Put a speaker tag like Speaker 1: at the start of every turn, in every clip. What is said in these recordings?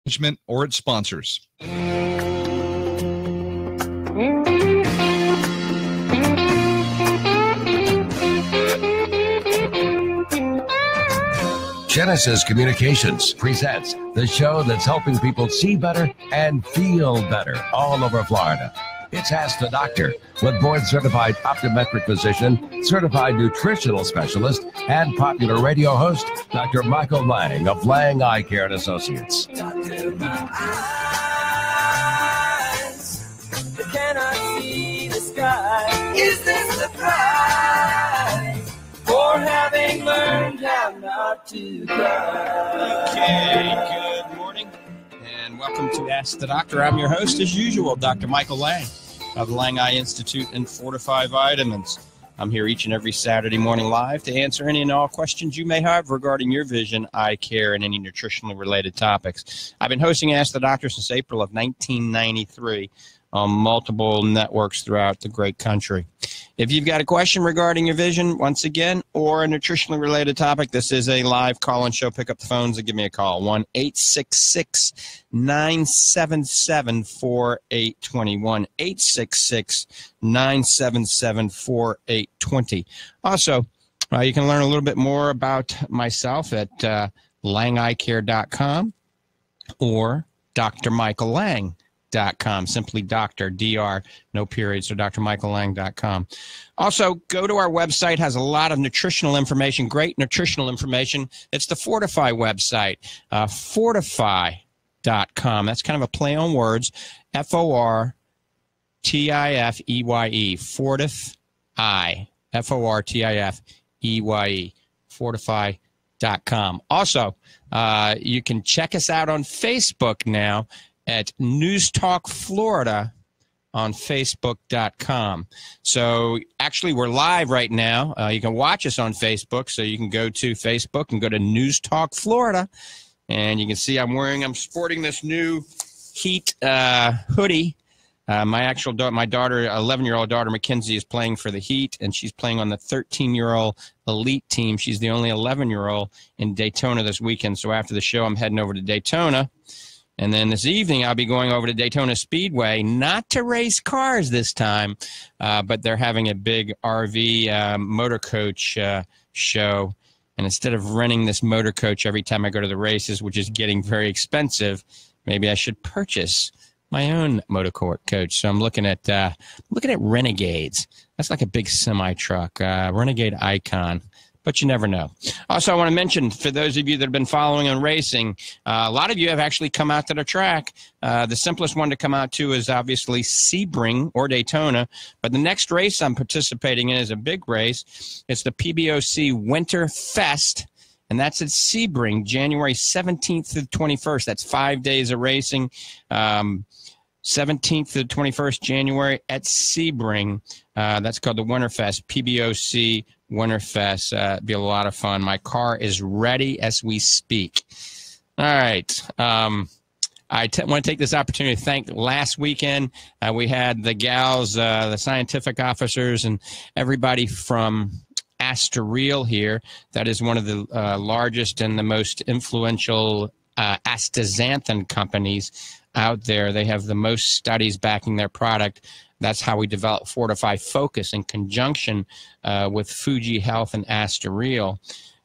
Speaker 1: management or its sponsors.
Speaker 2: Genesis Communications presents the show that's helping people see better and feel better all over Florida. It's Ask the Doctor with board-certified optometric physician, certified nutritional specialist, and popular radio host, Dr. Michael Lange of Lange Eye Care and Associates.
Speaker 3: Doctor, my eyes, I cannot see the sky. Is this the price for having learned how not to cry?
Speaker 4: Okay, good morning, and welcome to Ask the Doctor. I'm your host, as usual, Dr. Michael Lange of the Lange Eye Institute and Fortify Vitamins. I'm here each and every Saturday morning live to answer any and all questions you may have regarding your vision, eye care, and any nutritionally related topics. I've been hosting Ask the Doctor since April of 1993 on multiple networks throughout the great country. If you've got a question regarding your vision, once again, or a nutritionally related topic, this is a live call-in show. Pick up the phones and give me a call. 1-866-977-4820. 1-866-977-4820. Also, you can learn a little bit more about myself at langeeyecare.com or drmichaellange.com. Simply Dr. DR, no periods, so drmichaellange.com. Also, go to our website, has a lot of nutritional information, great nutritional information. It's the Fortify website, fortify.com. That's kind of a play on words, F-O-R-T-I-F-E-Y-E, Fortify, F-O-R-T-I-F-E-Y-E, fortify.com. Also, you can check us out on Facebook now at News Talk Florida on Facebook.com. So actually we're live right now. You can watch us on Facebook. So you can go to Facebook and go to News Talk Florida. And you can see I'm sporting this new Heat hoodie. My daughter, 11-year-old daughter, Mackenzie, is playing for the Heat, and she's playing on the 13-year-old elite team. She's the only 11-year-old in Daytona this weekend. So after the show, I'm heading over to Daytona. And then this evening, I'll be going over to Daytona Speedway, not to race cars this time, but they're having a big RV motor coach show. And instead of renting this motor coach every time I go to the races, which is getting very expensive, maybe I should purchase my own motor coach. So I'm looking at Renegades. That's like a big semi-truck, Renegade Icon. But you never know. Also, I want to mention, for those of you that have been following on racing, a lot of you have actually come out to the track. The simplest one to come out to is obviously Sebring or Daytona. But the next race I'm participating in is a big race. It's the PBOC Winter Fest, and that's at Sebring, January 17th to the 21st. That's 5 days of racing. 17th to the 21st January at Sebring. That's called the Winterfest, PBOC Winterfest. It'll be a lot of fun. My car is ready as we speak. All right. I want to take this opportunity to thank last weekend. We had the gals, the scientific officers, and everybody from Astoril here. That is one of the largest and the most influential astaxanthin companies out there. They have the most studies backing their product. That's how we developed Fortify Focus in conjunction with Fuji Health and Astoril.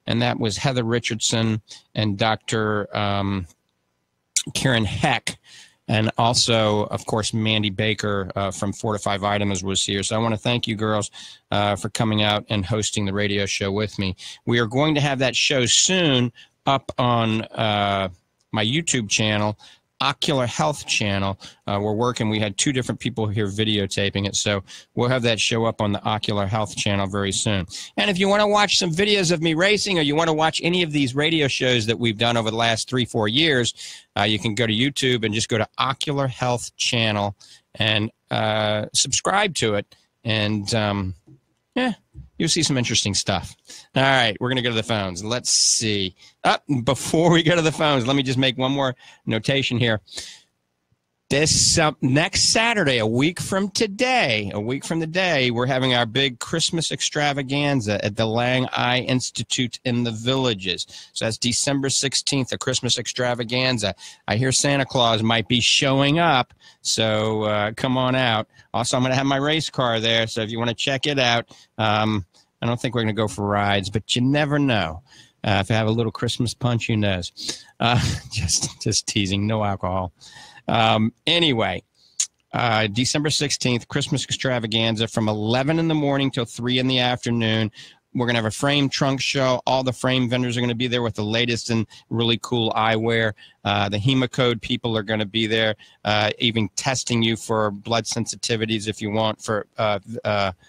Speaker 4: And that was Heather Richardson and Dr. Karen Heck. And also, of course, Mandy Baker from Fortify Vitamins was here. So I want to thank you girls for coming out and hosting the radio show with me. We are going to have that show soon up on my YouTube channel, Ocular Health channel. We're working. We had two different people here videotaping it, so we'll have that show up on the Ocular Health channel very soon. And if you want to watch some videos of me racing, or you want to watch any of these radio shows that we've done over the last 3-4 years, you can go to YouTube and just go to Ocular Health channel and subscribe to it. And you'll see some interesting stuff. All right, we're going to go to the phones. Let's see. Before we go to the phones, let me just make one more notation here. This next Saturday, a week from today, we're having our big Christmas extravaganza at the Lange Eye Institute in the Villages. So that's December 16th, a Christmas extravaganza. I hear Santa Claus might be showing up, so come on out. Also, I'm going to have my race car there, so if you want to check it out, I don't think we're going to go for rides, but you never know. If I have a little Christmas punch, who knows? Just teasing, no alcohol. Anyway, December 16th, Christmas extravaganza from 11 in the morning till 3 in the afternoon. We're going to have a frame trunk show. All the frame vendors are going to be there with the latest and really cool eyewear. The Hemocode people are going to be there, even testing you for blood sensitivities if you want, for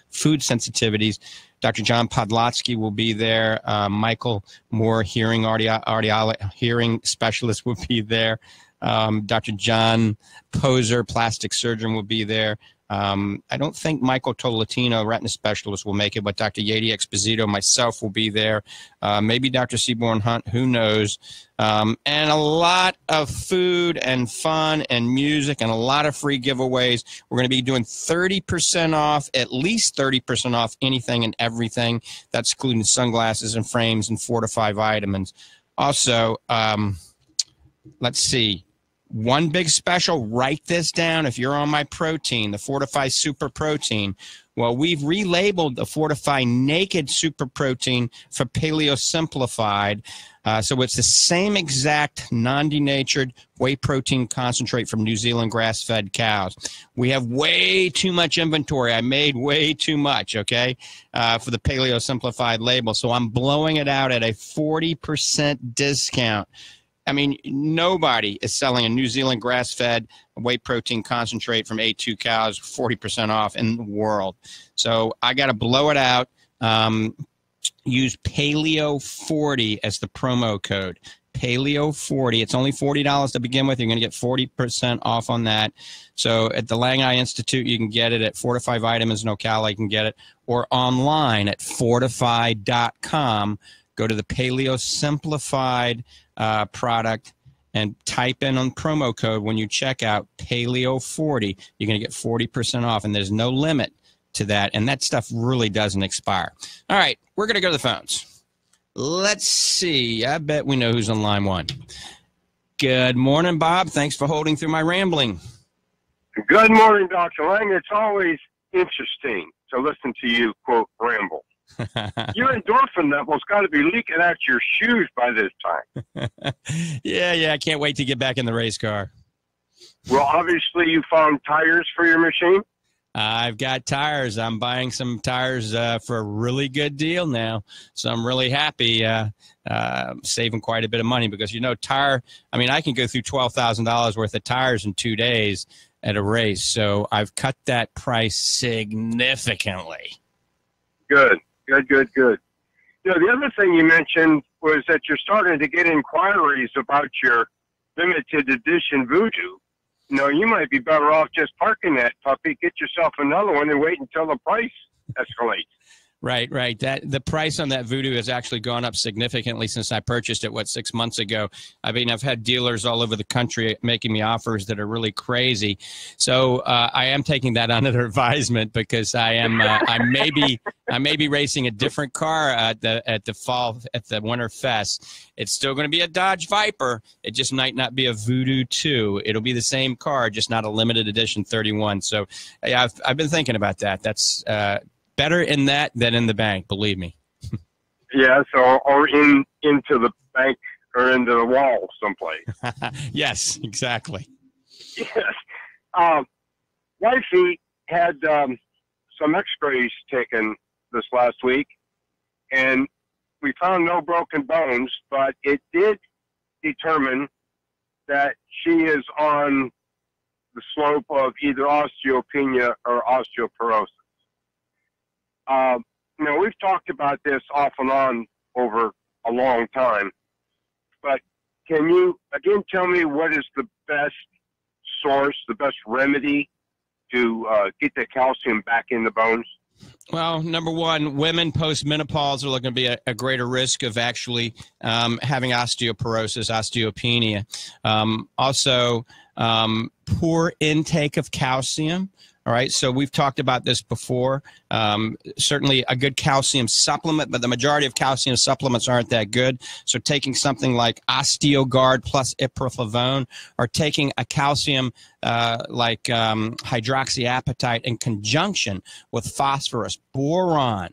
Speaker 4: food sensitivities. Dr. John Podlotsky will be there. Michael Moore, hearing specialist, will be there. Dr. John Poser, plastic surgeon, will be there. I don't think Michael Tolatino, retina specialist, will make it, but Dr. Yadi Exposito, myself, will be there. Maybe Dr. Seaborn Hunt, who knows? And a lot of food and fun and music and a lot of free giveaways. We're going to be doing 30% off, at least 30% off anything and everything. That's including sunglasses and frames and 4 to 5 vitamins. Also, let's see. One big special, write this down if you're on my protein, the Fortify Super Protein. Well, we've relabeled the Fortify Naked Super Protein for Paleo Simplified. So it's the same exact non-denatured whey protein concentrate from New Zealand grass-fed cows. We have way too much inventory. I made way too much, okay, for the Paleo Simplified label. So I'm blowing it out at a 40% discount. I mean, nobody is selling a New Zealand grass-fed whey protein concentrate from A2 cows 40% off in the world. So I got to blow it out. Use Paleo40 as the promo code. Paleo40. It's only $40 to begin with. You're going to get 40% off on that. So at the Lange Eye Institute, you can get it at Fortify Vitamins and Ocala. You can get it. Or online at fortify.com. Go to the Paleo Simplified product and type in on promo code when you check out Paleo40. You're going to get 40% off, and there's no limit to that, and that stuff really doesn't expire. All right, we're going to go to the phones. Let's see. I bet we know who's on line one. Good morning, Bob. Thanks for holding through my rambling.
Speaker 1: Good morning, Dr. Lange. It's always interesting to listen to you, quote, ramble. Your endorphin level's got to be leaking out your shoes by this time.
Speaker 4: Yeah, I can't wait to get back in the race car.
Speaker 1: Well, obviously you found tires for your machine?
Speaker 4: I've got tires. I'm buying some tires for a really good deal now, so I'm really happy, saving quite a bit of money because, you know, I can go through $12,000 worth of tires in 2 days at a race, so I've cut that price significantly. Good.
Speaker 1: You know, the other thing you mentioned was that you're starting to get inquiries about your limited edition Voodoo. You know, you might be better off just parking that puppy, get yourself another one, and wait until the price escalates.
Speaker 4: Right. The price on that Voodoo has actually gone up significantly since I purchased it, 6 months ago. I mean, I've had dealers all over the country making me offers that are really crazy. So I am taking that under advisement because I may be racing a different car at the Winter Fest. It's still going to be a Dodge Viper. It just might not be a Voodoo 2. It'll be the same car, just not a limited edition 31. So yeah, I've been thinking about that. That's better in that than in the bank, believe me.
Speaker 1: Yeah, so or into the bank or into the wall someplace.
Speaker 4: Yes, exactly.
Speaker 1: Yes. Wifey had some x-rays taken this last week, and we found no broken bones, but it did determine that she is on the slope of either osteopenia or osteoporosis. We've talked about this off and on over a long time, but can you again tell me what is the best source, the best remedy to get the calcium back in the bones?
Speaker 4: Well, number one, women post-menopause are looking to be a greater risk of actually having osteoporosis, osteopenia. Also, poor intake of calcium. All right, so we've talked about this before. Certainly a good calcium supplement, but the majority of calcium supplements aren't that good. So taking something like OsteoGuard plus iproflavone, or taking a calcium like hydroxyapatite in conjunction with phosphorus, boron,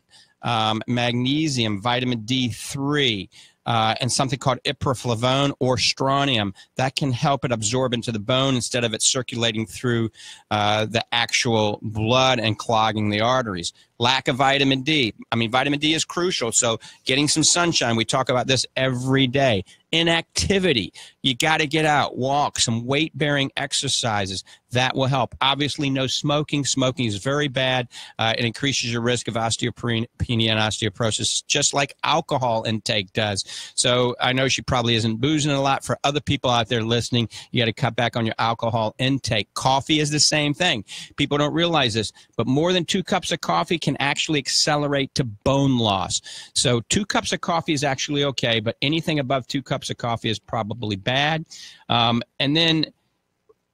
Speaker 4: magnesium, vitamin D3, and something called iproflavone or strontium, that can help it absorb into the bone instead of it circulating through the actual blood and clogging the arteries. Lack of vitamin D. I mean, vitamin D is crucial, so getting some sunshine. We talk about this every day. Inactivity. You got to get out, walk, some weight-bearing exercises. That will help. Obviously, no smoking. Smoking is very bad. It increases your risk of osteopenia and osteoporosis, just like alcohol intake does. So I know she probably isn't boozing a lot. For other people out there listening, you got to cut back on your alcohol intake. Coffee is the same thing. People don't realize this, but more than 2 cups of coffee can actually accelerate to bone loss. So 2 cups of coffee is actually okay, but anything above 2 cups of coffee is probably bad. And then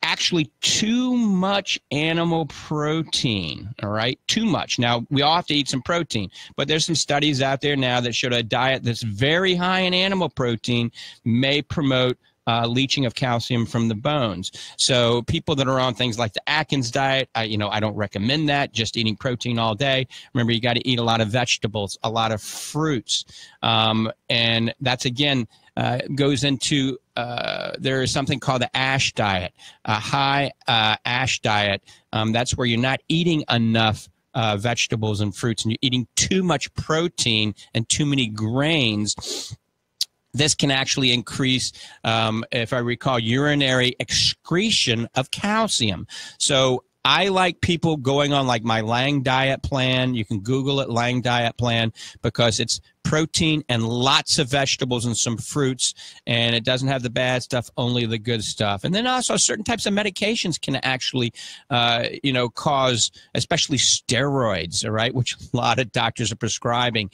Speaker 4: actually too much animal protein, all right? Too much. Now, we all have to eat some protein, but there's some studies out there now that show a diet that's very high in animal protein may promote leaching of calcium from the bones. So people that are on things like the Atkins diet, I don't recommend that, just eating protein all day. Remember, you got to eat a lot of vegetables, a lot of fruits. And that's, again, goes into there is something called the ASH diet, a high ASH diet. That's where you're not eating enough vegetables and fruits, and you're eating too much protein and too many grains. This can actually increase, if I recall, urinary excretion of calcium. So I like people going on like my Lange diet plan. You can Google it, Lange diet plan, because it's protein and lots of vegetables and some fruits, and it doesn't have the bad stuff, only the good stuff. And then also certain types of medications can actually, cause, especially steroids, all right, which a lot of doctors are prescribing,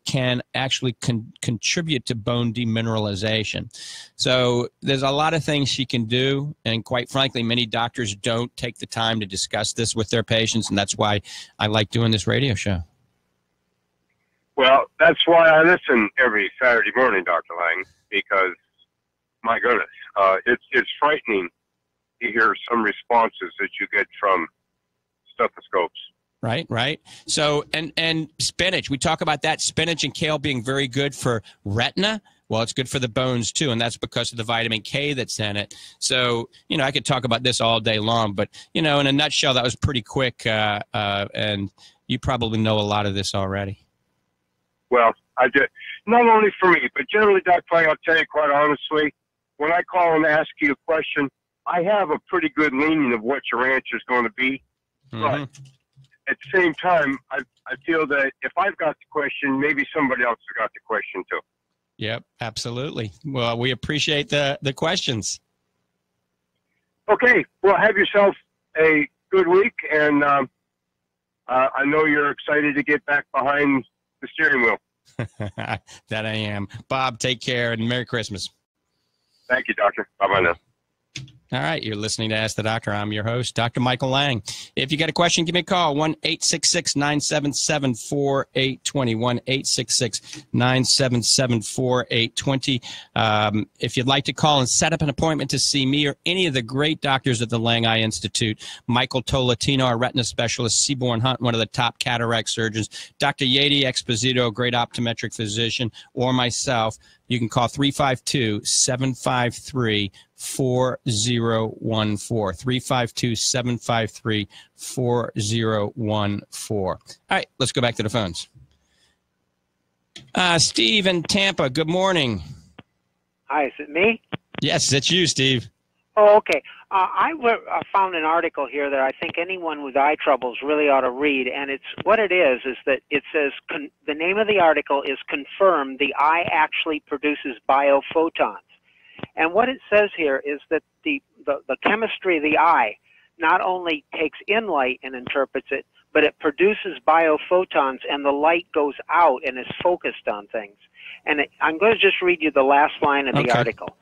Speaker 4: can actually contribute to bone demineralization. So there's a lot of things she can do, and quite frankly, many doctors don't take the time to discuss this with their patients, and that's why I like doing this radio show.
Speaker 1: Well, that's why I listen every Saturday morning, Dr. Lange, because, my goodness, it's frightening to hear some responses that you get from stethoscopes.
Speaker 4: Right. So, and spinach, we talk about that, spinach and kale being very good for retina. Well, it's good for the bones, too, and that's because of the vitamin K that's in it. So, I could talk about this all day long, but, in a nutshell, that was pretty quick, and you probably know a lot of this already.
Speaker 1: Well, I did. Not only for me, but generally, Dr. Lange, I'll tell you quite honestly, when I call and ask you a question, I have a pretty good leaning of what your answer is going to be. Mm-hmm. But at the same time, I feel that if I've got the question, maybe somebody else has got the question too.
Speaker 4: Yep, absolutely. Well, we appreciate the questions.
Speaker 1: Okay. Well, have yourself a good week, and I know you're excited to get back behind the steering wheel.
Speaker 4: That I am. Bob, take care and Merry Christmas.
Speaker 1: Thank you, Doctor. Bye-bye now.
Speaker 4: All right, you're listening to Ask the Doctor. I'm your host, Dr. Michael Lange. If you got a question, give me a call, 1-866-977-4820, 1-866-977-4820. If you'd like to call and set up an appointment to see me or any of the great doctors at the Lange Eye Institute, Michael Tolatino, our retina specialist, Seaborn Hunt, one of the top cataract surgeons, Dr. Yeti Exposito, great optometric physician, or myself, you can call 352-753-4014, 352-753-4014. All right, let's go back to the phones. Steve in Tampa, good morning.
Speaker 5: Hi, is it me?
Speaker 4: Yes, it's you, Steve.
Speaker 5: Oh, okay. I found an article here that I think anyone with eye troubles really ought to read, and it's what it is that it says, the name of the article is Confirm the Eye Actually Produces Biophotons. And what it says here is that the chemistry of the eye not only takes in light and interprets it, but it produces biophotons, and the light goes out and is focused on things. And I'm going to just read you the last line of the article.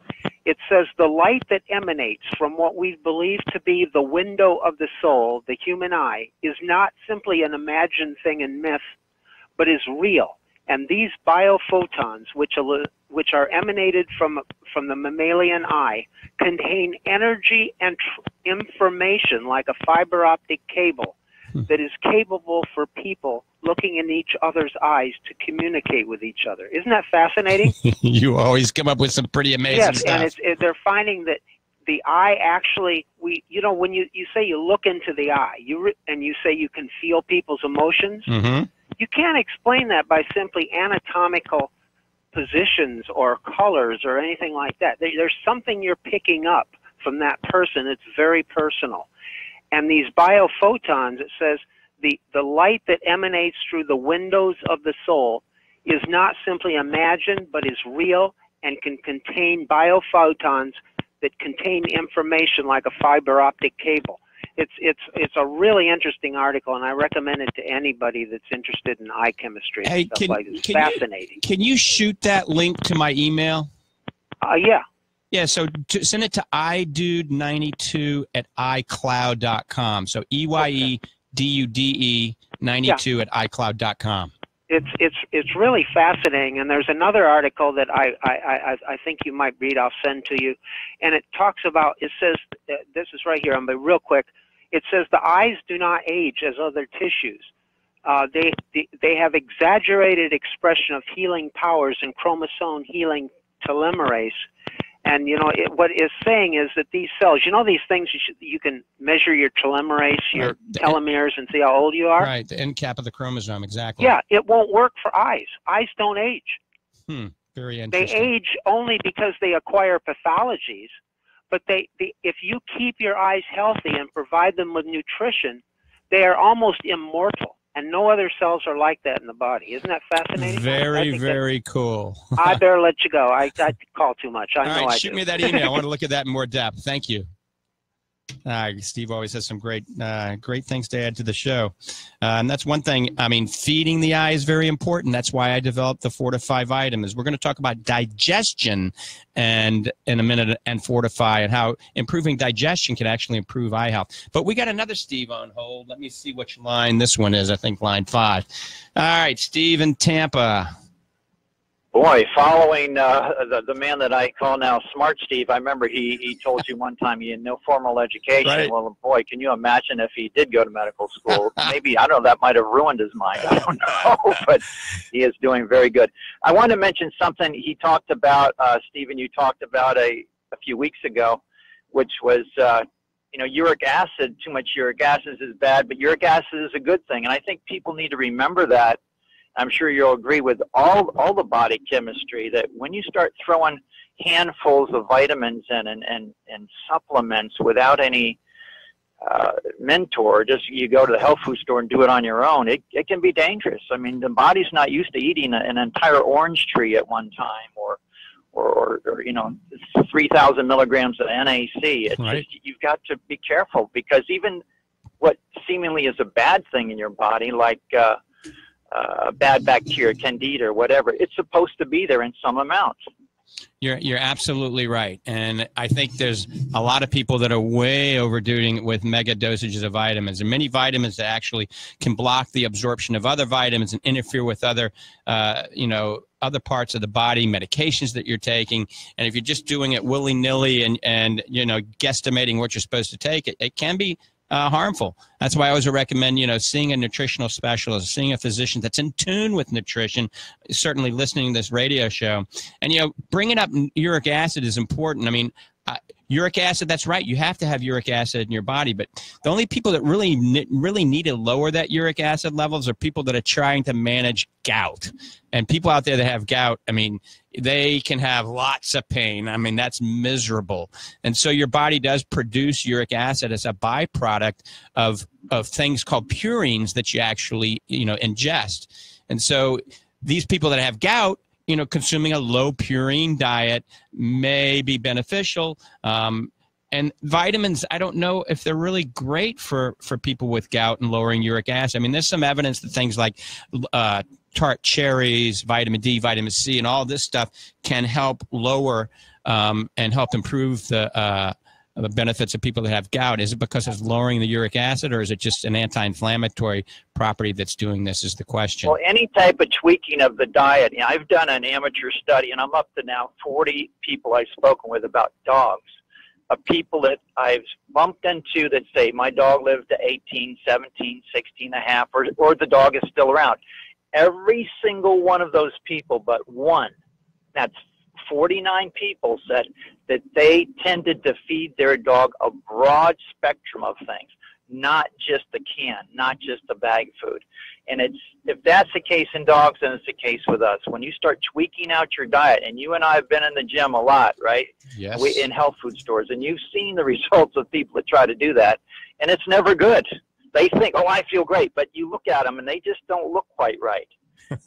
Speaker 5: It says, the light that emanates from what we believe to be the window of the soul, the human eye, is not simply an imagined thing in myth, but is real. And these biophotons, which are emanated from the mammalian eye, contain energy and information like a fiber optic cable that is capable for people looking in each other's eyes to communicate with each other. Isn't that fascinating?
Speaker 4: You always come up with some pretty amazing stuff.
Speaker 5: Yes, and they're finding that the eye actually, when you say you look into the eye, and you say you can feel people's emotions, you can't explain that by simply anatomical positions or colors or anything like that. There's something you're picking up from that person. It's very personal. And these biophotons, it says, the light that emanates through the windows of the soul is not simply imagined, but is real and can contain biophotons that contain information like a fiber optic cable. It's a really interesting article, and I recommend it to anybody that's interested in eye chemistry and stuff like this. It's fascinating.
Speaker 4: Can you shoot that link to my email?
Speaker 5: Yeah.
Speaker 4: Yeah, so send it to idude92@icloud.com. So EYEDUDE 92@icloud.com.
Speaker 5: It's really fascinating, and there's another article that I think you might read. I'll send to you, and it talks about. It says this is right here. I'm gonna be real quick. It says the eyes do not age as other tissues. They have exaggerated expression of healing powers and chromosome healing telomerase. And, what it's saying is that these cells, these things you can measure your telomerase, your telomeres, and see how old you are?
Speaker 4: Right, the end cap of the chromosome, exactly.
Speaker 5: Yeah, it won't work for eyes. Eyes don't age.
Speaker 4: Very interesting.
Speaker 5: They age only because they acquire pathologies, but if you keep your eyes healthy and provide them with nutrition, they are almost immortal. And no other cells are like that in the body. Isn't that fascinating?
Speaker 4: Very, very cool.
Speaker 5: I better let you go. I call too much. I know I do.
Speaker 4: Shoot me that email. I want to look at that in more depth. Thank you. Steve always has some great things to add to the show. And that's one thing. I mean, feeding the eye is very important. That's why I developed the Fortify vitamins. We're going to talk about digestion in a minute, and Fortify, and how improving digestion can actually improve eye health. But we got another Steve on hold. Let me see which line this one is. I think line 5. All right, Steve in Tampa.
Speaker 6: Boy, following the man that I call now Smart Steve, I remember he told you one time he had no formal education.
Speaker 4: Right.
Speaker 6: Well, boy, can you imagine if he did go to medical school? Maybe, I don't know, that might have ruined his mind. I don't know, but he is doing very good. I want to mention something he talked about, Stephen, you talked about a few weeks ago, which was, uric acid. Too much uric acid is bad, but uric acid is a good thing. And I think people need to remember that. I'm sure you'll agree with all the body chemistry that when you start throwing handfuls of vitamins and supplements without any mentor, just you go to the health food store and do it on your own, it can be dangerous. I mean, the body's not used to eating an entire orange tree at one time or 3,000 milligrams of NAC. It's
Speaker 4: right.
Speaker 6: Just, you've got to be careful, because even what seemingly is a bad thing in your body, like bad bacteria, candida or whatever, it's supposed to be there in some amounts.
Speaker 4: You're absolutely right. And I think there's a lot of people that are way overdoing it with mega dosages of vitamins, and many vitamins that actually can block the absorption of other vitamins and interfere with other, other parts of the body, medications that you're taking. And if you're just doing it willy-nilly and guesstimating what you're supposed to take, it can be harmful. That's why I always recommend, seeing a nutritional specialist, seeing a physician that's in tune with nutrition, certainly listening to this radio show. And, bringing up uric acid is important. I mean, uric acid, that's right. You have to have uric acid in your body, but the only people that really need to lower that uric acid levels are people that are trying to manage gout. And people out there that have gout, I mean, they can have lots of pain. I mean, that's miserable. And so your body does produce uric acid as a byproduct of things called purines that you actually, ingest. And so these people that have gout, consuming a low purine diet may be beneficial. And vitamins, I don't know if they're really great for people with gout and lowering uric acid. I mean, there's some evidence that things like tart cherries, vitamin D, vitamin C, and all this stuff can help lower and help improve the benefits of people that have gout. Is it because it's lowering the uric acid, or is it just an anti-inflammatory property that's doing this, is the question?
Speaker 6: Well, any type of tweaking of the diet. You know, I've done an amateur study, and I'm up to now 40 people I've spoken with about dogs, of people that I've bumped into that say, my dog lived to 18, 17, 16 and a half, or the dog is still around. Every single one of those people but one, that's 49 people, said that they tended to feed their dog a broad spectrum of things, not just a can, not just a bag food. And if that's the case in dogs, then it's the case with us. When you start tweaking out your diet, and you and I have been in the gym a lot, right?
Speaker 4: Yes.
Speaker 6: In health food stores, and you've seen the results of people that try to do that, and it's never good. They think, oh, I feel great, but you look at them and they just don't look quite right.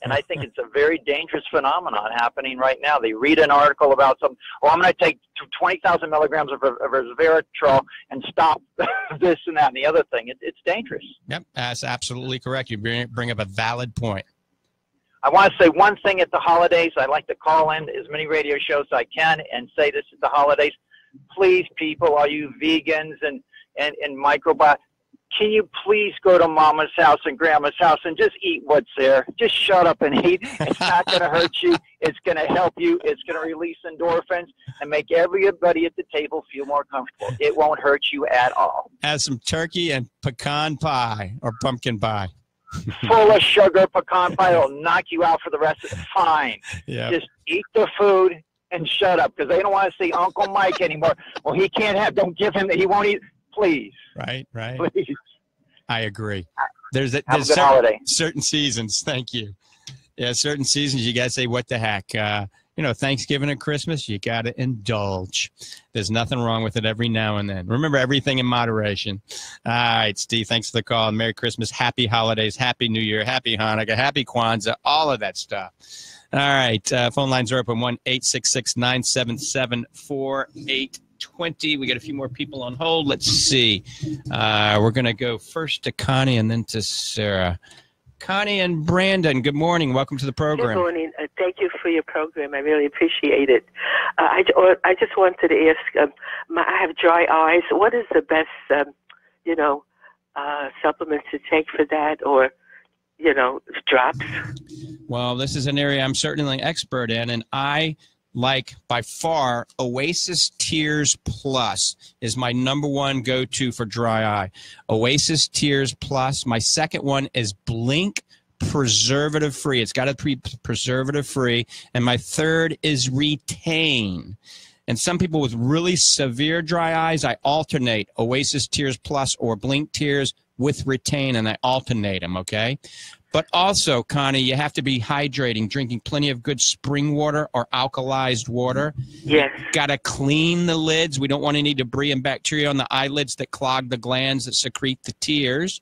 Speaker 6: And I think it's a very dangerous phenomenon happening right now. They read an article about I'm going to take 20,000 milligrams of resveratrol and stop this and that and the other thing. It's dangerous.
Speaker 4: Yep, that's absolutely correct. You bring up a valid point.
Speaker 6: I want to say one thing at the holidays. I like to call in as many radio shows as I can and say this at the holidays. Please, people, all you vegans and microbiome, can you please go to Mama's house and Grandma's house and just eat what's there? Just shut up and eat. It's not going to hurt you. It's going to help you. It's going to release endorphins and make everybody at the table feel more comfortable. It won't hurt you at all.
Speaker 4: Add some turkey and pecan pie or pumpkin pie.
Speaker 6: Full of sugar, pecan pie. It'll knock you out for the rest of it. Fine. Yep. Just eat the food and shut up, because they don't want to see Uncle Mike anymore. Well, he can't have, don't give him, he won't eat. Please.
Speaker 4: Right.
Speaker 6: Please.
Speaker 4: I agree. There's certain seasons. Thank you. Yeah, certain seasons you got to say, what the heck? Thanksgiving and Christmas, you got to indulge. There's nothing wrong with it every now and then. Remember, everything in moderation. All right, Steve, thanks for the call. Merry Christmas, happy holidays, happy New Year, happy Hanukkah, happy Kwanzaa, all of that stuff. All right, phone lines are open, 1-866-977-4820. We got a few more people on hold. Let's see. We're going to go first to Connie and then to Sarah. Connie and Brandon, good morning. Welcome to the program.
Speaker 7: Good morning. Thank you for your program. I really appreciate it. I just wanted to ask, I have dry eyes. What is the best, supplement to take for that, or, drops?
Speaker 4: Well, this is an area I'm certainly expert in, and I like by far Oasis Tears Plus is my number one go-to for dry eye. Oasis Tears Plus. My second one is Blink Preservative Free. It's got to be preservative free. And my third is Retain. And some people with really severe dry eyes, I alternate Oasis Tears Plus or Blink Tears with Retain, and I alternate them, okay? But also, Connie, you have to be hydrating, drinking plenty of good spring water or alkalized water.
Speaker 7: Yes.
Speaker 4: Got to clean the lids. We don't want any debris and bacteria on the eyelids that clog the glands that secrete the tears.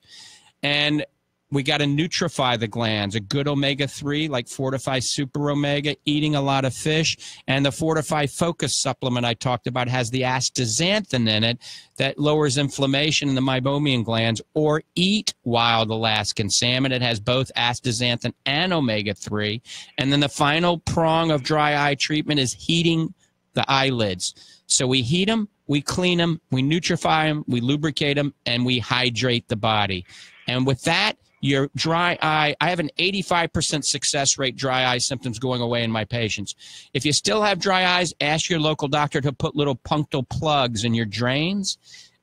Speaker 4: And we got to nutrify the glands. A good omega-3 like Fortify Super Omega, eating a lot of fish. And the Fortify Focus supplement I talked about has the astaxanthin in it that lowers inflammation in the meibomian glands. Or eat wild Alaskan salmon. It has both astaxanthin and omega-3. And then the final prong of dry eye treatment is heating the eyelids. So we heat them, we clean them, we nutrify them, we lubricate them, and we hydrate the body. And with that, your dry eye, I have an 85% success rate dry eye symptoms going away in my patients. If you still have dry eyes, ask your local doctor to put little punctal plugs in your drains,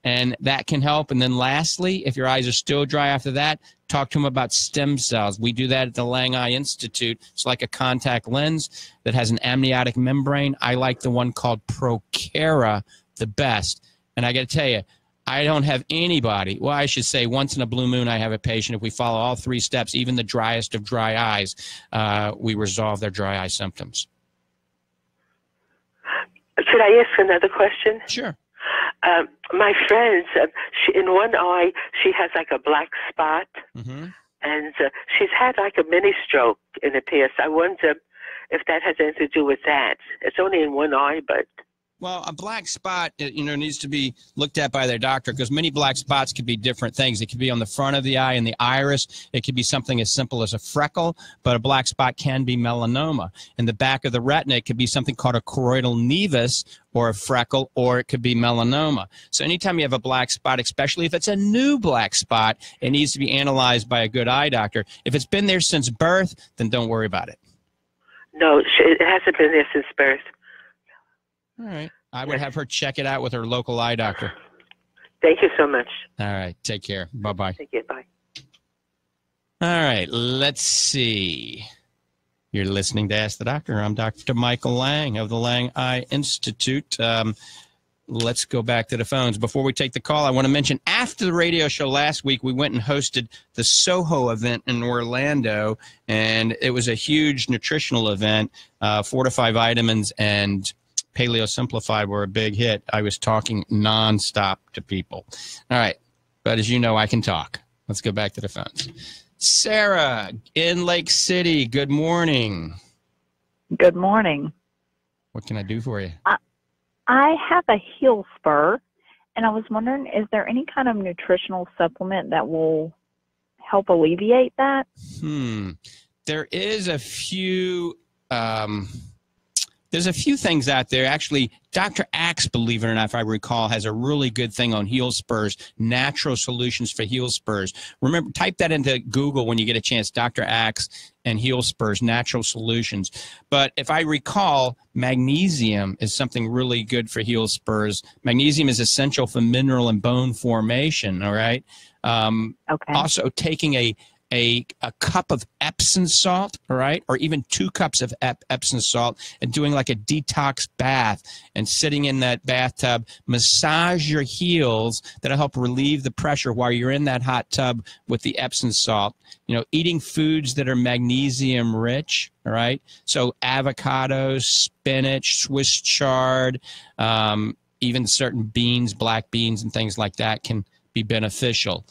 Speaker 4: and that can help. And then lastly, if your eyes are still dry after that, talk to them about stem cells. We do that at the Lange Eye Institute. It's like a contact lens that has an amniotic membrane. I like the one called Procara the best. And I got to tell you, I don't have anybody, well, I should say once in a blue moon I have a patient. If we follow all three steps, even the driest of dry eyes, we resolve their dry eye symptoms.
Speaker 7: Could I ask another question?
Speaker 4: Sure.
Speaker 7: My friend, in one eye, she has like a black spot, and she's had like a mini stroke in the past. I wonder if that has anything to do with that. It's only in one eye, but...
Speaker 4: Well, a black spot, needs to be looked at by their doctor because many black spots could be different things. It could be on the front of the eye and the iris. It could be something as simple as a freckle, but a black spot can be melanoma. In the back of the retina, it could be something called a choroidal nevus or a freckle, or it could be melanoma. So anytime you have a black spot, especially if it's a new black spot, it needs to be analyzed by a good eye doctor. If it's been there since birth, then don't worry about it.
Speaker 7: No, it hasn't been there since birth.
Speaker 4: All right. I would have her check it out with her local eye doctor.
Speaker 7: Thank you so much.
Speaker 4: All right. Take care. Bye-bye.
Speaker 7: Take care. Bye.
Speaker 4: All right. Let's see. You're listening to Ask the Doctor. I'm Dr. Michael Lange of the Lange Eye Institute. Let's go back to the phones. Before we take the call, I want to mention after the radio show last week, we went and hosted the Soho event in Orlando, and it was a huge nutritional event. Fortify Vitamins and Paleo Simplified were a big hit. I was talking nonstop to people. All right. But as you know, I can talk. Let's go back to the phones. Sarah in Lake City, good morning.
Speaker 8: Good morning.
Speaker 4: What can I do for you?
Speaker 8: I have a heel spur, and I was wondering, is there any kind of nutritional supplement that will help alleviate that?
Speaker 4: There is a few... There's a few things out there. Actually, Dr. Axe, believe it or not, if I recall, has a really good thing on heel spurs, natural solutions for heel spurs. Remember, type that into Google when you get a chance, Dr. Axe and heel spurs, natural solutions. But if I recall, magnesium is something really good for heel spurs. Magnesium is essential for mineral and bone formation, all right?
Speaker 8: Okay.
Speaker 4: Also, taking a cup of Epsom salt, all right, or even 2 cups of Epsom salt, and doing like a detox bath and sitting in that bathtub, massage your heels. That'll help relieve the pressure while you're in that hot tub with the Epsom salt. Eating foods that are magnesium rich, all right, so avocados, spinach, Swiss chard, even certain beans, black beans and things like that can be beneficial.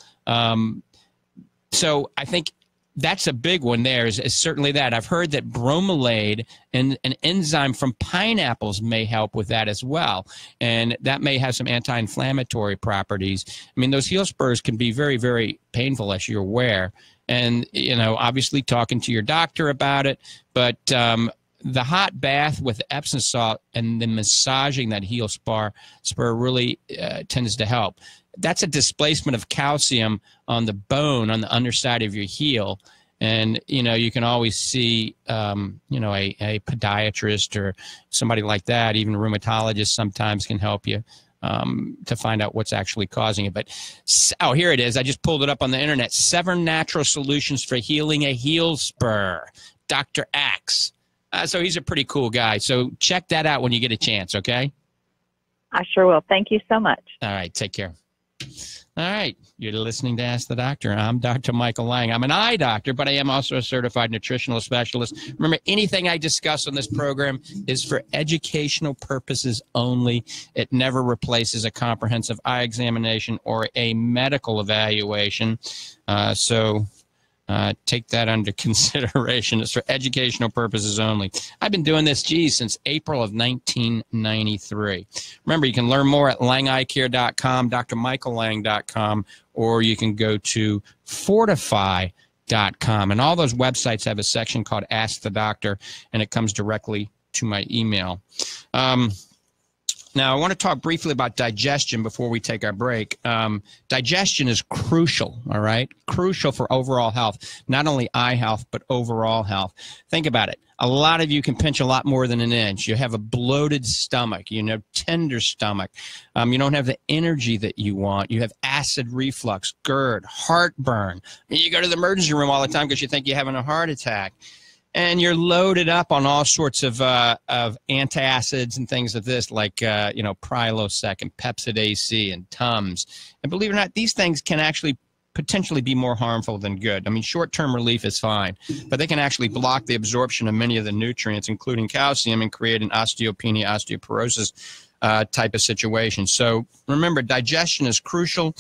Speaker 4: So I think that's a big one there is certainly that. I've heard that bromelade and an enzyme from pineapples may help with that as well. And that may have some anti-inflammatory properties. I mean, those heel spurs can be very, very painful, as you're aware. And, obviously talking to your doctor about it. But the hot bath with Epsom salt and then massaging that heel spur really tends to help. That's a displacement of calcium on the bone on the underside of your heel. And, you can always see, a podiatrist or somebody like that, even a rheumatologist sometimes can help you to find out what's actually causing it. But, here it is. I just pulled it up on the internet. 7 natural solutions for healing a heel spur. Dr. Axe. So he's a pretty cool guy. So check that out when you get a chance, okay?
Speaker 8: I sure will. Thank you so much.
Speaker 4: All right. Take care. All right. You're listening to Ask the Doctor. I'm Dr. Michael Lange. I'm an eye doctor, but I am also a certified nutritional specialist. Remember, anything I discuss on this program is for educational purposes only. It never replaces a comprehensive eye examination or a medical evaluation. Take that under consideration. It's for educational purposes only. I've been doing this, since April of 1993. Remember, you can learn more at langeyecare.com, drmichaellange.com, or you can go to fortify.com. And all those websites have a section called Ask the Doctor, and it comes directly to my email. Now, I want to talk briefly about digestion before we take our break. Digestion is crucial, all right? Crucial for overall health, not only eye health, but overall health. Think about it. A lot of you can pinch a lot more than an inch. You have a bloated stomach, tender stomach. You don't have the energy that you want. You have acid reflux, GERD, heartburn. You go to the emergency room all the time because you think you're having a heart attack. And you're loaded up on all sorts of antacids and things of this, like Prilosec and Pepcid AC and Tums. And believe it or not, these things can actually potentially be more harmful than good. I mean, short-term relief is fine, but they can actually block the absorption of many of the nutrients, including calcium, and create an osteopenia, osteoporosis type of situation. So remember, digestion is crucial.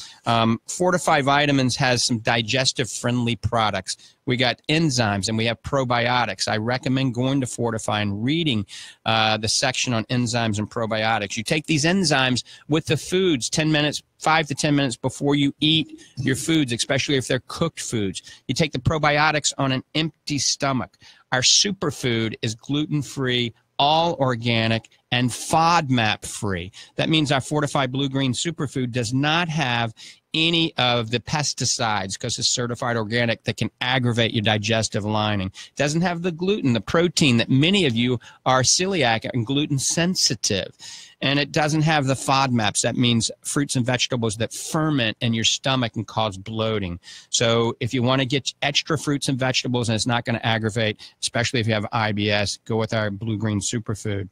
Speaker 4: Fortify Vitamins has some digestive-friendly products. We got enzymes and we have probiotics. I recommend going to Fortify and reading the section on enzymes and probiotics. You take these enzymes with the foods 10 minutes, 5 to 10 minutes before you eat your foods, especially if they're cooked foods. You take the probiotics on an empty stomach. Our superfood is gluten-free, all organic, and FODMAP-free. That means our Fortified Blue Green Superfood does not have any of the pesticides because it's certified organic that can aggravate your digestive lining. It doesn't have the gluten, the protein that many of you are celiac and gluten sensitive. And it doesn't have the FODMAPs. That means fruits and vegetables that ferment in your stomach and cause bloating. So if you want to get extra fruits and vegetables and it's not going to aggravate, especially if you have IBS, go with our blue-green superfood.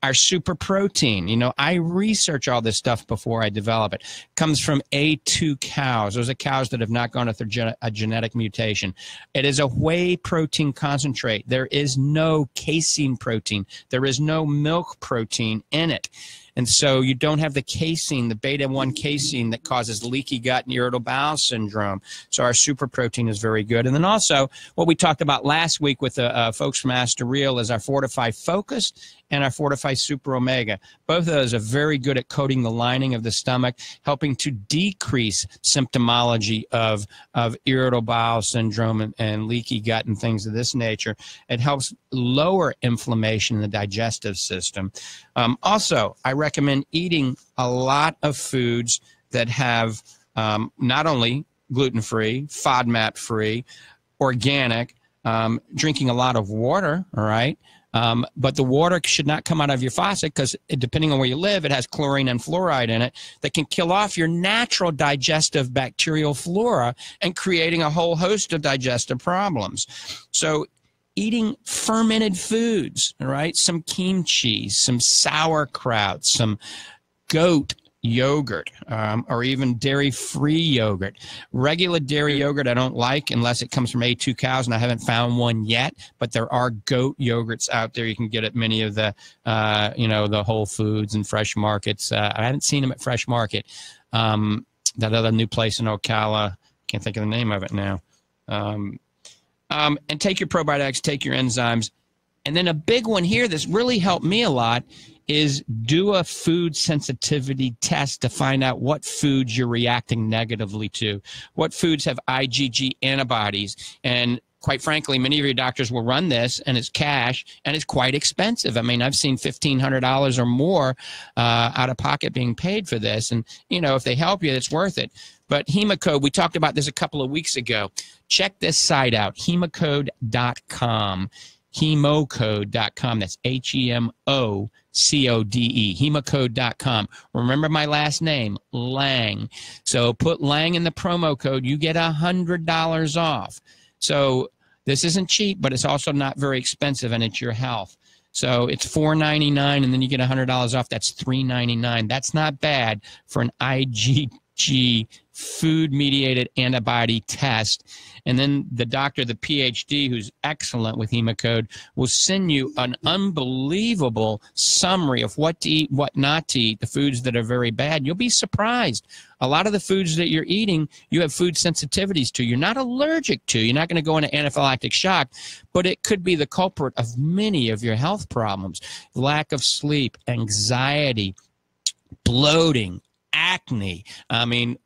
Speaker 4: Our super protein, you know, I research all this stuff before I develop it. Comes from A2 cows. Those are cows that have not gone through a genetic mutation. It is a whey protein concentrate. There is no casein protein. There is no milk protein in it. And so you don't have the casein, the beta-1 casein that causes leaky gut and irritable bowel syndrome. So our super protein is very good. And then also what we talked about last week with the folks from Aster Real is our Fortify Focus and our Fortify Super Omega. Both of those are very good at coating the lining of the stomach, helping to decrease symptomology of irritable bowel syndrome and leaky gut and things of this nature. It helps lower inflammation in the digestive system. Also, I recommend eating a lot of foods that have not only gluten-free, FODMAP-free, organic, drinking a lot of water, all right? But the water should not come out of your faucet because depending on where you live, it has chlorine and fluoride in it that can kill off your natural digestive bacterial flora and creating a whole host of digestive problems. So eating fermented foods, all right? Some kimchi, some sauerkraut, some goat yogurt, or even dairy-free yogurt. Regular dairy yogurt I don't like unless it comes from A2 cows, and I haven't found one yet, but there are goat yogurts out there. You can get at many of the, you know, the Whole Foods and Fresh Markets. I haven't seen them at Fresh Market. That other new place in Ocala, can't think of the name of it now. And take your probiotics, take your enzymes. And then a big one here that's really helped me a lot is do a food sensitivity test to find out what foods you're reacting negatively to. What foods have IgG antibodies? And quite frankly, many of your doctors will run this, and it's cash, and it's quite expensive. I mean, I've seen $1,500 or more out of pocket being paid for this. And, you know, if they help you, it's worth it. But Hemocode, we talked about this a couple of weeks ago. Check this site out, hemocode.com. Hemocode.com. That's HEMOCODE. Hemocode.com. Remember my last name, Lange. So put Lange in the promo code. You get $100 off. So this isn't cheap, but it's also not very expensive, and it's your health. So it's $4.99, and then you get $100 off. That's $3.99. That's not bad for an IgG food-mediated antibody test. And then the doctor, the PhD, who's excellent with Hemocode, will send you an unbelievable summary of what to eat, what not to eat, the foods that are very bad. You'll be surprised. A lot of the foods that you're eating, you have food sensitivities to. You're not allergic to. You're not going to go into anaphylactic shock, but it could be the culprit of many of your health problems. Lack of sleep, anxiety, bloating, acne, I mean,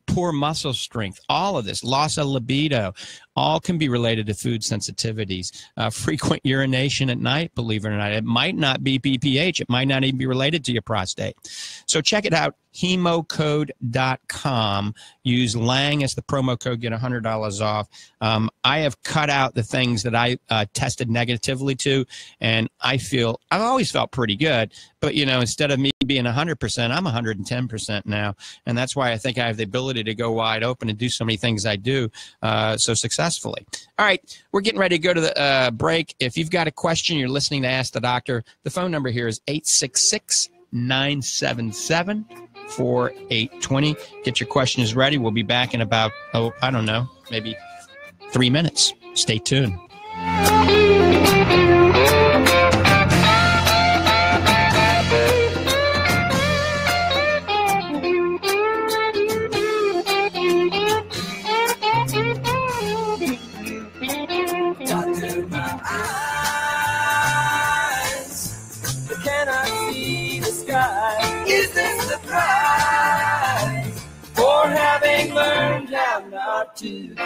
Speaker 4: poor muscle strength, all of this, loss of libido, all can be related to food sensitivities. Frequent urination at night, believe it or not. It might not be BPH. It might not even be related to your prostate. So check it out, hemocode.com. Use Lange as the promo code, get $100 off. I have cut out the things that I tested negatively to, and I've always felt pretty good. But, you know, instead of me being 100%, I'm 110% now. And that's why I think I have the ability to go wide open and do so many things I do so successfully. All right, we're getting ready to go to the break. If you've got a question, you're listening to Ask the Doctor, the phone number here is 866-977-4820. Get your questions ready. We'll be back in about, I don't know, maybe 3 minutes. Stay tuned.
Speaker 3: not to cry.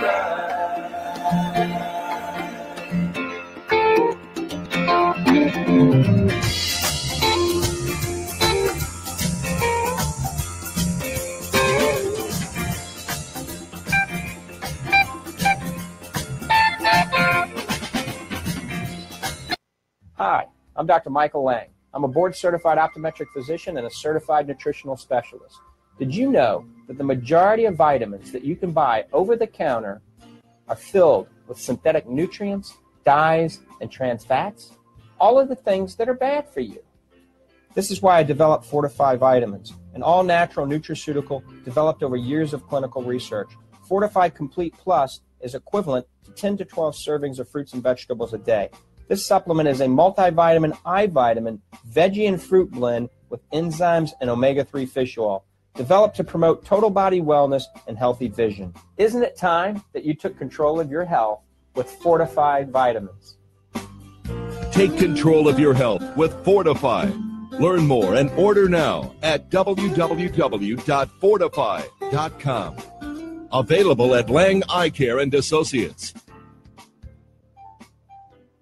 Speaker 9: Hi, I'm Dr. Michael Lange. I'm a board-certified optometric physician and a certified nutritional specialist. Did you know that the majority of vitamins that you can buy over the counter are filled with synthetic nutrients, dyes, and trans fats? All of the things that are bad for you. This is why I developed Fortify Vitamins, an all-natural nutraceutical developed over years of clinical research. Fortify Complete Plus is equivalent to 10 to 12 servings of fruits and vegetables a day. This supplement is a multivitamin, eye vitamin, veggie and fruit blend with enzymes and omega-3 fish oil, developed to promote total body wellness and healthy vision. Isn't it time that you took control of your health with Fortified Vitamins?
Speaker 10: Take control of your health with Fortify. Learn more and order now at www.fortify.com. Available at Lange Eye Care and Associates.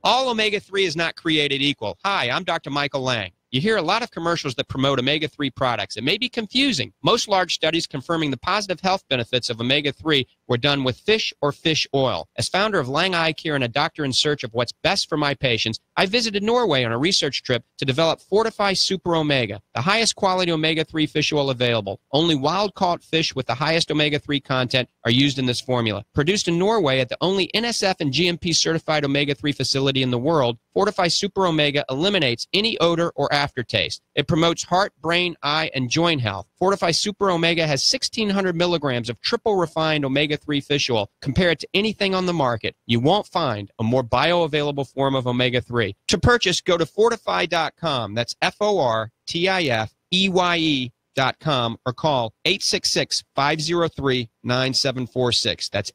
Speaker 4: All omega-3 is not created equal. Hi, I'm Dr. Michael Lange. You hear a lot of commercials that promote omega-3 products. It may be confusing. Most large studies confirming the positive health benefits of omega-3 were done with fish or fish oil. As founder of Lange Eye Care and a doctor in search of what's best for my patients, I visited Norway on a research trip to develop Fortify Super Omega, the highest quality omega-3 fish oil available. Only wild-caught fish with the highest omega-3 content are used in this formula. Produced in Norway at the only NSF and GMP certified omega-3 facility in the world, Fortify Super Omega eliminates any odor or aftertaste. It promotes heart, brain, eye, and joint health. Fortify Super Omega has 1,600 milligrams of triple refined omega-3 fish oil compared to anything on the market. You won't find a more bioavailable form of omega-3. To purchase, go to fortify.com. That's FORTIFEYE.com or call 866-503-9746. That's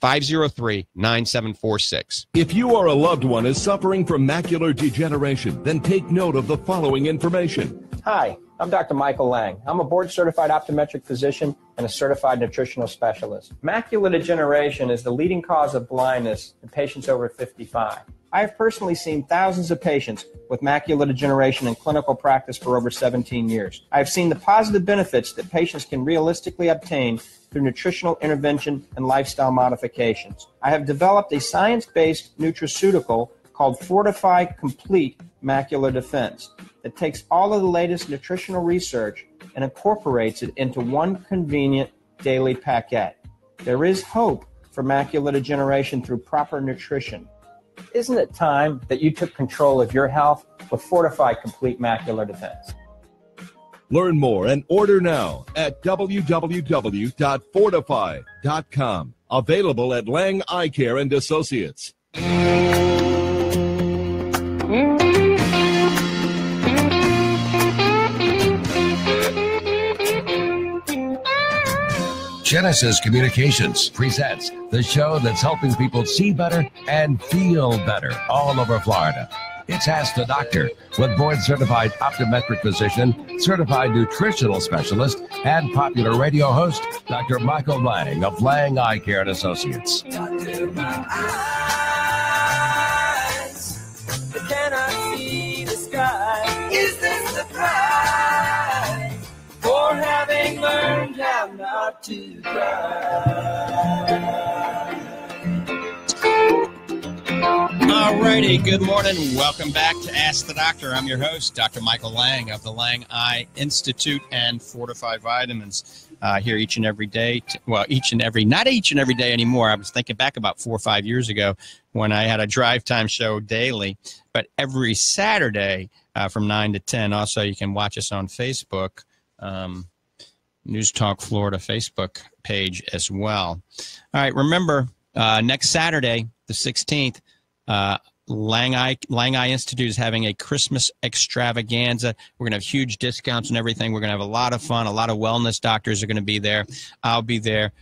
Speaker 4: 866-503-9746.
Speaker 10: If you or a loved one is suffering from macular degeneration, then take note of the following information.
Speaker 9: Hi, I'm Dr. Michael Lange. I'm a board-certified optometric physician and a certified nutritional specialist. Macular degeneration is the leading cause of blindness in patients over 55. I have personally seen thousands of patients with macular degeneration in clinical practice for over 17 years. I have seen the positive benefits that patients can realistically obtain through nutritional intervention and lifestyle modifications. I have developed a science-based nutraceutical called Fortify Complete Macular Defense that takes all of the latest nutritional research and incorporates it into one convenient daily packet. There is hope for macular degeneration through proper nutrition. Isn't it time that you took control of your health with Fortify Complete Macular Defense?
Speaker 10: Learn more and order now at www.fortify.com. Available at Lange Eye Care and Associates.
Speaker 2: Genesis Communications presents the show that's helping people see better and feel better all over Florida. It's Ask the Doctor with board-certified optometric physician, certified nutritional specialist, and popular radio host, Dr. Michael Lange of Lange Eye Care and Associates.
Speaker 3: Doctor, my eyes, they cannot see the sky. Is this the price for having learned how not to cry?
Speaker 4: Alrighty, good morning. Welcome back to Ask the Doctor. I'm your host, Dr. Michael Lange of the Lange Eye Institute and Fortify Vitamins. Here each and every day. Not each and every day anymore. I was thinking back about 4 or 5 years ago when I had a drive time show daily, but every Saturday from 9 to 10. Also, you can watch us on Facebook, News Talk Florida Facebook page as well. All right, remember, next Saturday, the 16th, Lange Eye Institute is having a Christmas extravaganza. We're going to have huge discounts and everything. We're going to have a lot of fun. A lot of wellness doctors are going to be there. I'll be there.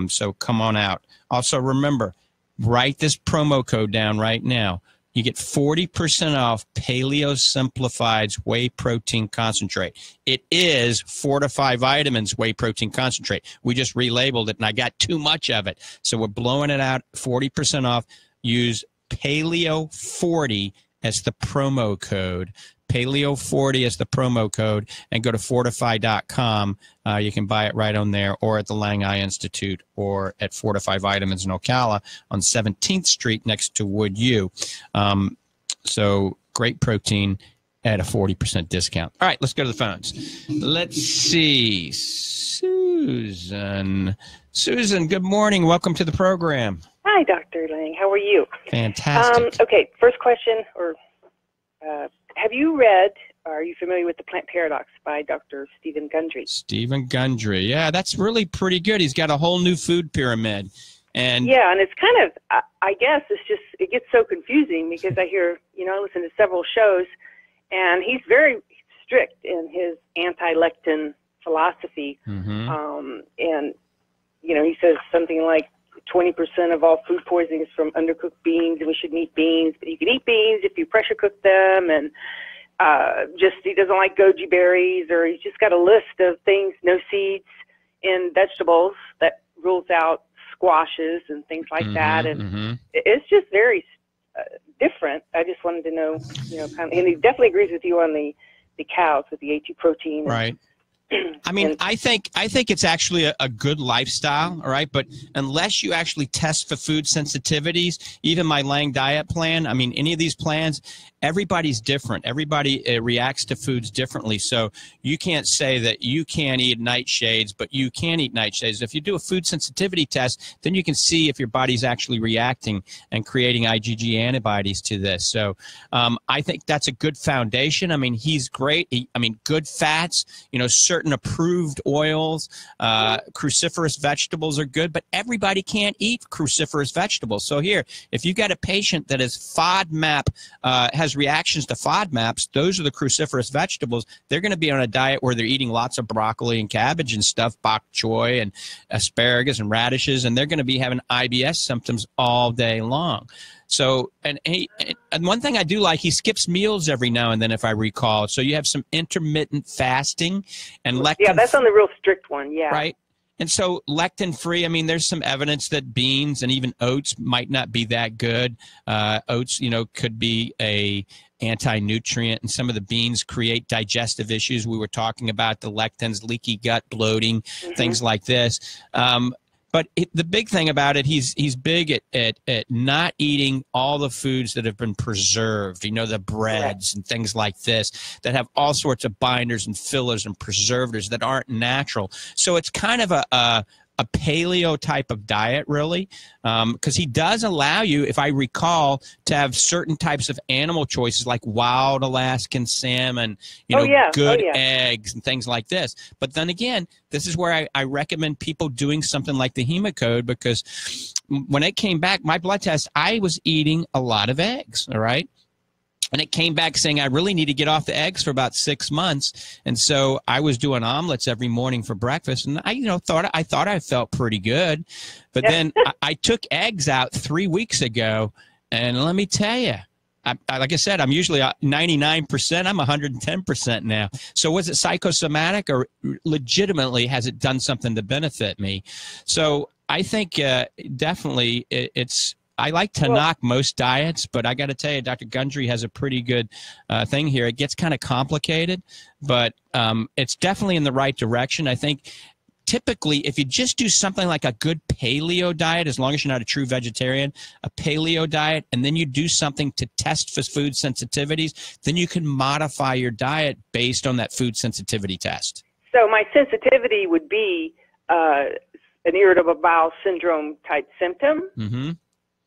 Speaker 4: So come on out. Also, remember, write this promo code down right now. you get 40% off Paleo Simplified's whey protein concentrate. It is Fortify Vitamins whey protein concentrate. We just relabeled it, and I got too much of it. So we're blowing it out, 40% off. Use Paleo40 as the promo code. Paleo40 is the promo code, and go to fortify.com. You can buy it right on there, or at the Lange Eye Institute, or at Fortify Vitamins in Ocala on 17th Street next to Wood U. So great protein at a 40% discount. All right, let's go to the phones. Let's see. Susan, good morning. Welcome to the program.
Speaker 11: Hi, Dr. Lange. How are you?
Speaker 4: Fantastic.
Speaker 11: Okay, first question, have you read, or are you familiar with The Plant Paradox by Dr. Stephen Gundry?
Speaker 4: Stephen Gundry. Yeah, that's really pretty good. He's got a whole new food pyramid. And
Speaker 11: yeah, and it's kind of, I guess it's just, it gets so confusing because I hear, I listen to several shows, and he's very strict in his anti-lectin philosophy.
Speaker 4: Mm-hmm.
Speaker 11: And, he says something like 20% of all food poisoning is from undercooked beans, and we shouldn't eat beans, but you can eat beans if you pressure cook them, and he doesn't like goji berries, or he's just got a list of things, no seeds in vegetables, that rules out squashes and things like that, and it's just very different. I just wanted to know, and he definitely agrees with you on the cows with the A2 protein.
Speaker 4: Right. I mean, I think it's actually a good lifestyle, all right? But unless you actually test for food sensitivities, even my Lange diet plan, I mean, any of these plans, everybody's different. Everybody reacts to foods differently. So you can't say that you can't eat nightshades, but you can eat nightshades. If you do a food sensitivity test, then you can see if your body's actually reacting and creating IgG antibodies to this. So I think that's a good foundation. I mean, he's great. Good fats, certain approved oils, cruciferous vegetables are good, but everybody can't eat cruciferous vegetables. So here, if you've got a patient that is FODMAP, has reactions to FODMAPs, those are the cruciferous vegetables. They're going to be on a diet where they're eating lots of broccoli and cabbage and stuff, bok choy and asparagus and radishes, and they're going to be having IBS symptoms all day long. So, and one thing I do like, he skips meals every now and then, if I recall. So you have some intermittent fasting and lectin.
Speaker 11: Yeah, that's on the real strict one. Yeah.
Speaker 4: Right. And so lectin-free, I mean, there's some evidence that beans and even oats might not be that good. Oats, could be a anti-nutrient, and some of the beans create digestive issues. We were talking about the lectins, leaky gut, bloating, things like this. But the big thing about it, he's big at not eating all the foods that have been preserved, the breads and things like this that have all sorts of binders and fillers and preservatives that aren't natural. So it's kind of a paleo type of diet, really, because he does allow you, if I recall, to have certain types of animal choices like wild Alaskan salmon, good eggs and things like this. But then again, this is where I recommend people doing something like the Hemocode, because when it came back, my blood test, I was eating a lot of eggs, all right? And it came back saying I really need to get off the eggs for about 6 months. And so I was doing omelets every morning for breakfast. And I thought I felt pretty good. But then I took eggs out 3 weeks ago. And let me tell you, like I said, I'm usually 99%. I'm 110% now. So was it psychosomatic, or legitimately has it done something to benefit me? So I think definitely it's – I like to knock most diets, but I got to tell you, Dr. Gundry has a pretty good thing here. It gets kind of complicated, but it's definitely in the right direction. I think typically if you just do something like a good paleo diet, as long as you're not a true vegetarian, a paleo diet, and then you do something to test for food sensitivities, then you can modify your diet based on that food sensitivity test.
Speaker 11: So my sensitivity would be an irritable bowel syndrome type symptom?
Speaker 4: Mm-hmm.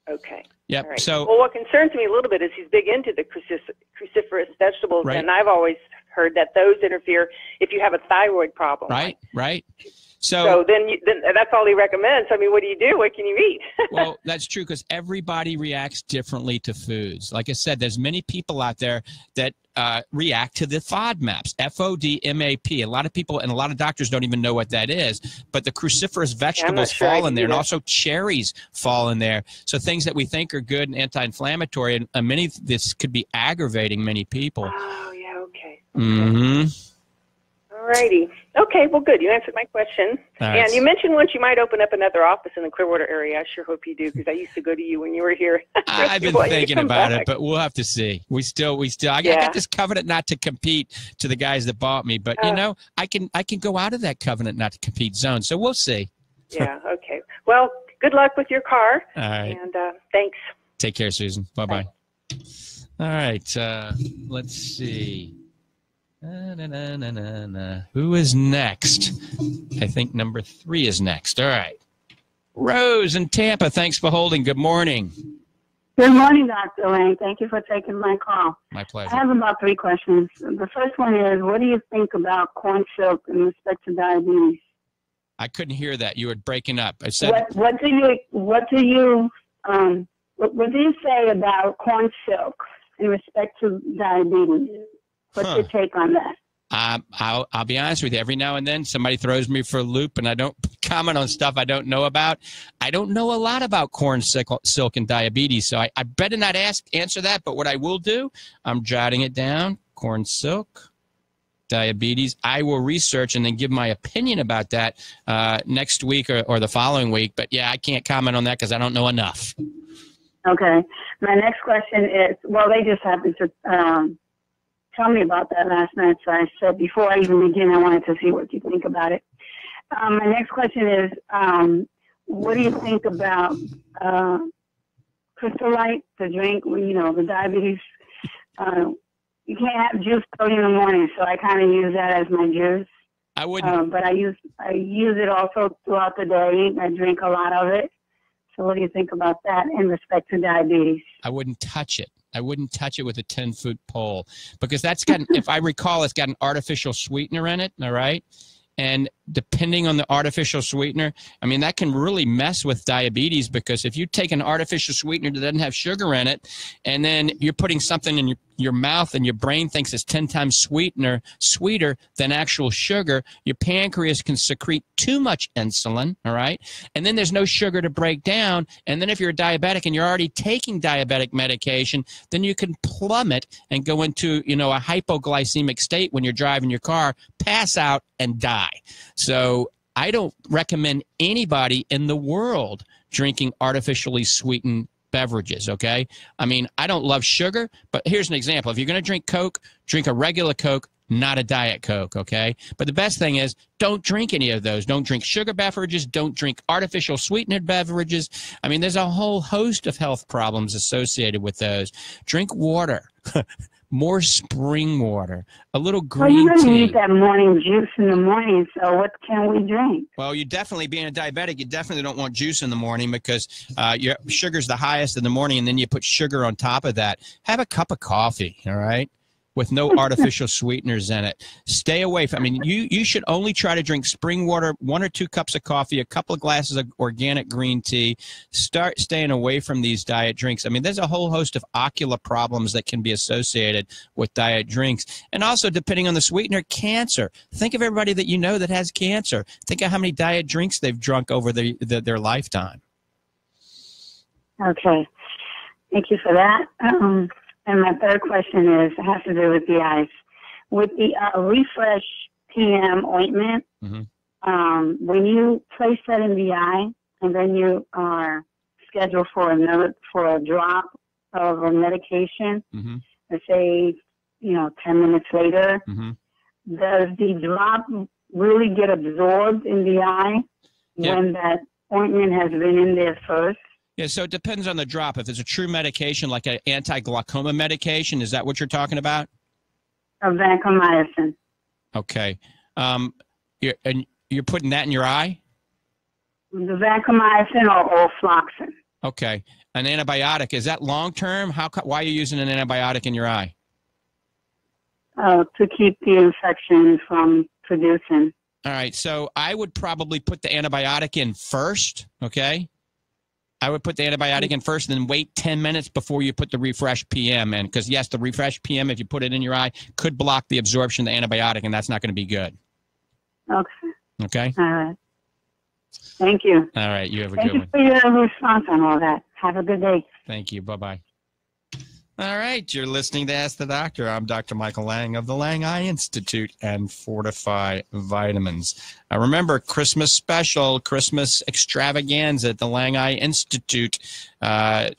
Speaker 11: Okay.
Speaker 4: Yep.
Speaker 11: All right.
Speaker 4: So,
Speaker 11: well, what concerns me a little bit is he's big into the cruciferous vegetables, and I've always heard that those interfere if you have a thyroid problem.
Speaker 4: Right.
Speaker 11: So then that's all he recommends. I mean, what do you do? What can you eat?
Speaker 4: Well, that's true, because everybody reacts differently to foods. Like I said, there's many people out there that react to the FODMAPs, FODMAP. A lot of people and a lot of doctors don't even know what that is, but the cruciferous vegetables fall in there, and also cherries fall in there. So things that we think are good and anti-inflammatory, and many of this could be aggravating many people.
Speaker 11: Oh, yeah, okay.
Speaker 4: Mm-hmm.
Speaker 11: All righty. Okay, well, good. You answered my question.
Speaker 4: Right.
Speaker 11: And you mentioned once you might open up another office in the Clearwater area. I sure hope you do, because I used to go to you when you were here.
Speaker 4: I've been thinking about it, but we'll have to see. I got this covenant not to compete to the guys that bought me, but you know, I can go out of that covenant not to compete zone. So we'll see.
Speaker 11: Yeah. Okay. Well, good luck with your car.
Speaker 4: All right.
Speaker 11: And thanks.
Speaker 4: Take care, Susan. Bye-bye. All right. Let's see. Who is next? I think number 3 is next. All right. Rose in Tampa, thanks for holding. Good morning.
Speaker 12: Good morning, Dr. Lange. Thank you for taking my call.
Speaker 4: My pleasure.
Speaker 12: I have about 3 questions. The first one is, what do you think about corn silk in respect to diabetes?
Speaker 4: I couldn't hear that. You were breaking up. I said,
Speaker 12: what do you say about corn silk in respect to diabetes? What's your take on that?
Speaker 4: I'll be honest with you. Every now and then, somebody throws me for a loop, and I don't comment on stuff I don't know about. I don't know a lot about corn silk and diabetes, so I better not answer that. But what I will do, I'm jotting it down. Corn silk, diabetes. I will research and then give my opinion about that next week or the following week. But yeah, I can't comment on that because I don't know enough.
Speaker 12: Okay. My next question is, well, they just happened to tell me about that last night, so I said before I even begin, I wanted to see what you think about it. My next question is, what do you think about Crystal Light, the drink, the diabetes? You can't have juice early in the morning, so I kind of use that as my juice.
Speaker 4: I wouldn't.
Speaker 12: But I use it also throughout the day. I drink a lot of it. So what do you think about that in respect to diabetes?
Speaker 4: I wouldn't touch it. I wouldn't touch it with a 10-foot pole because that's got, if I recall, it's got an artificial sweetener in it, all right? And depending on the artificial sweetener, I mean, that can really mess with diabetes because if you take an artificial sweetener that doesn't have sugar in it and then you're putting something in your mouth and your brain thinks it's 10 times sweeter than actual sugar, your pancreas can secrete too much insulin, all right? And then there's no sugar to break down. And then if you're a diabetic and you're already taking diabetic medication, then you can plummet and go into, a hypoglycemic state when you're driving your car, pass out, and die. So I don't recommend anybody in the world drinking artificially sweetened beverages, okay? I mean, I don't love sugar, but here's an example. If you're going to drink Coke, drink a regular Coke, not a Diet Coke, okay? But the best thing is don't drink any of those. Don't drink sugar beverages. Don't drink artificial sweetened beverages. I mean, there's a whole host of health problems associated with those. Drink water. More spring water, a little green tea.
Speaker 12: Well, you're going to need that morning juice in the morning, so what can we drink?
Speaker 4: Well, you definitely, being a diabetic, you definitely don't want juice in the morning because your sugar's the highest in the morning, and then you put sugar on top of that. Have a cup of coffee, all right, with no artificial sweeteners in it. Stay away from, you should only try to drink spring water, 1 or 2 cups of coffee, a couple of glasses of organic green tea. Start staying away from these diet drinks. I mean, there's a whole host of ocular problems that can be associated with diet drinks. And also, depending on the sweetener, cancer. Think of everybody that you know that has cancer. Think of how many diet drinks they've drunk over their lifetime.
Speaker 12: Okay. Thank you for that. And my third question has to do with the eyes. With the Refresh PM ointment, when you place that in the eye and then you are scheduled for a drop of a medication, let's say, 10 minutes later, does the drop really get absorbed in the eye when that ointment has been in there first?
Speaker 4: Yeah, so it depends on the drop. If it's a true medication, like an anti-glaucoma medication, is that what you're talking about?
Speaker 12: Vancomycin.
Speaker 4: Okay. You're putting that in your eye?
Speaker 12: The vancomycin or ofloxacin.
Speaker 4: Okay. An antibiotic, is that long-term? Why are you using an antibiotic in your eye?
Speaker 12: To keep the infection from producing.
Speaker 4: All right, so I would probably put the antibiotic in first, okay? I would put the antibiotic in first, and then wait 10 minutes before you put the Refresh PM in. Because, yes, the Refresh PM, if you put it in your eye, could block the absorption of the antibiotic, and that's not going to be good.
Speaker 12: Okay.
Speaker 4: Okay?
Speaker 12: All right. Thank you.
Speaker 4: All right. You have a
Speaker 12: Thank
Speaker 4: good
Speaker 12: you
Speaker 4: one.
Speaker 12: for your response on all that. Have a good day.
Speaker 4: Thank you. Bye-bye. All right. You're listening to Ask the Doctor. I'm Dr. Michael Lange of the Lange Eye Institute and Fortify Vitamins. Remember, Christmas special, Christmas extravaganza at the Lange Eye Institute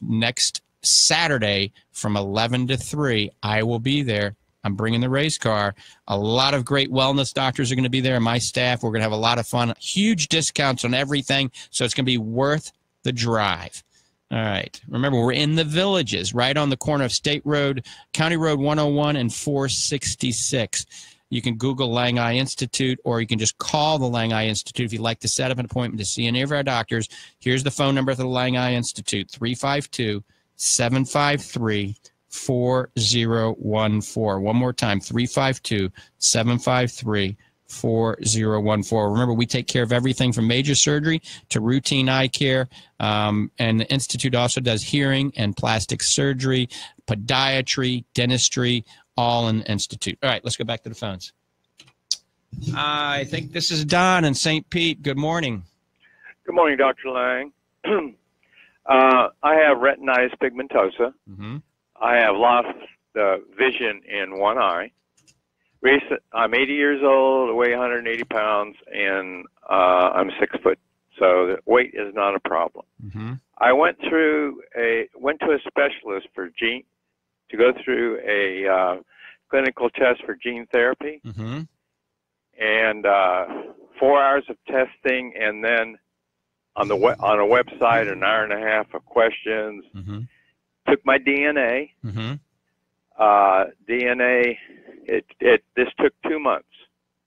Speaker 4: next Saturday from 11 to 3. I will be there. I'm bringing the race car. A lot of great wellness doctors are going to be there, and my staff. We're going to have a lot of fun. Huge discounts on everything, so it's going to be worth the drive. All right. Remember, we're in the Villages, right on the corner of State Road, County Road 101 and 466. You can Google Lange Eye Institute, or you can just call the Lange Eye Institute if you'd like to set up an appointment to see any of our doctors. Here's the phone number for the Lange Eye Institute, 352-753-4014. One more time, 352-753-4014. 4014. Remember, we take care of everything from major surgery to routine eye care. And the Institute also does hearing and plastic surgery, podiatry, dentistry, all in the Institute. All right, let's go back to the phones. I think this is Don in St. Pete. Good morning.
Speaker 13: Good morning, Dr. Lange. I have retinitis pigmentosa.
Speaker 4: Mm-hmm.
Speaker 13: I have lost vision in one eye. I'm 80 years old, I weigh 180 pounds, and I'm 6 foot, so the weight is not a problem.
Speaker 4: Mm-hmm.
Speaker 13: I went to a specialist for to go through a clinical test for gene therapy,
Speaker 4: mm-hmm.
Speaker 13: and 4 hours of testing, and then on a website an hour and a half of questions.
Speaker 4: Mm-hmm.
Speaker 13: Took my DNA.
Speaker 4: Mm-hmm.
Speaker 13: DNA. This took 2 months.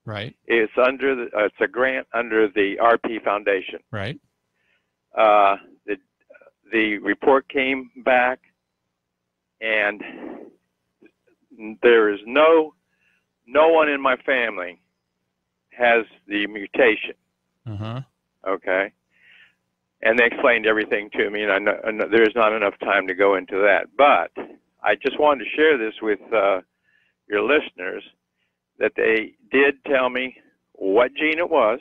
Speaker 4: Right.
Speaker 13: It's it's a grant under the RP Foundation.
Speaker 4: Right.
Speaker 13: The report came back, and there is no one in my family has the mutation.
Speaker 4: Uh-huh.
Speaker 13: Okay. And they explained everything to me, and I know there's not enough time to go into that. But I just wanted to share this with your listeners, that they did tell me what gene it was,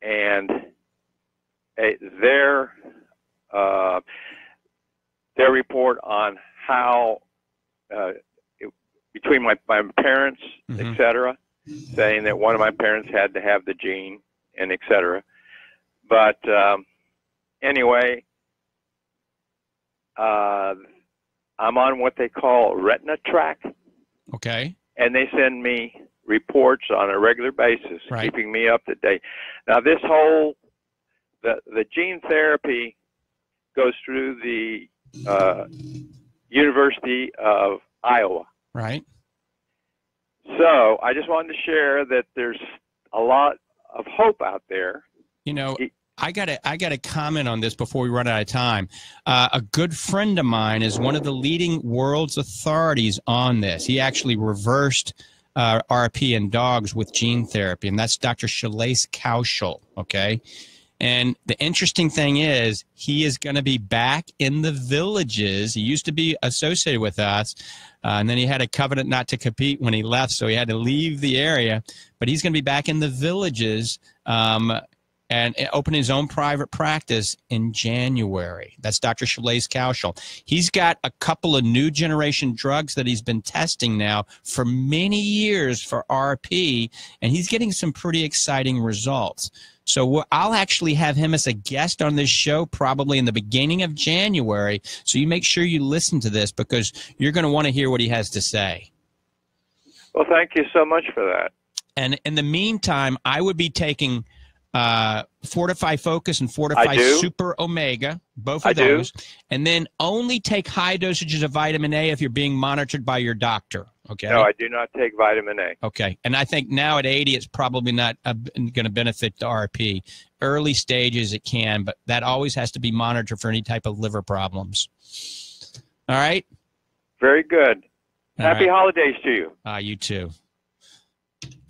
Speaker 13: and their report on how between my parents,
Speaker 4: mm-hmm.
Speaker 13: etc., saying that one of my parents had to have the gene, and etc. But anyway, I'm on what they call retina track.
Speaker 4: Okay.
Speaker 13: And they send me reports on a regular basis,
Speaker 4: right.
Speaker 13: keeping me up to date. Now, this whole, the gene therapy goes through the University of Iowa.
Speaker 4: Right.
Speaker 13: So I just wanted to share that there's a lot of hope out there.
Speaker 4: You know, I got to comment on this before we run out of time. A good friend of mine is one of the leading world's authorities on this. He actually reversed RP in dogs with gene therapy, and that's Dr. Shalais Kaushal, okay? And the interesting thing is he is going to be back in the Villages. He used to be associated with us, and then he had a covenant not to compete when he left, so he had to leave the area. But he's going to be back in the Villages and open his own private practice in January. That's Dr. Shalais Kaushal. He's got a couple of new generation drugs that he's been testing now for many years for RP, and he's getting some pretty exciting results. So I'll actually have him as a guest on this show probably in the beginning of January. So you make sure you listen to this because you're going to want to hear what he has to say.
Speaker 13: Well, thank you so much for that.
Speaker 4: And in the meantime, I would be taking Fortify Focus and Fortify Super Omega, both of those, and then only take high dosages of vitamin A if you're being monitored by your doctor. Okay.
Speaker 13: No, I do not take vitamin A.
Speaker 4: Okay, and I think now at 80, it's probably not going to benefit the RP. Early stages, it can, but that always has to be monitored for any type of liver problems. All right.
Speaker 13: Very good. Happy holidays to you.
Speaker 4: You too.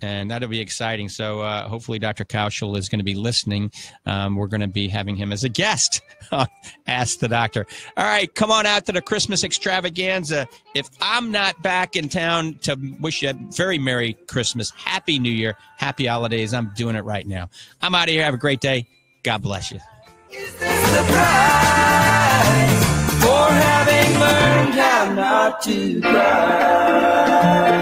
Speaker 4: And that'll be exciting. So hopefully Dr. Kaushal is going to be listening. We're going to be having him as a guest on Ask the Doctor. All right, come on out to the Christmas extravaganza. If I'm not back in town to wish you a very Merry Christmas, Happy New Year, Happy Holidays, I'm doing it right now. I'm out of here. Have a great day. God bless you.
Speaker 3: Is this the price for having learned how not to cry?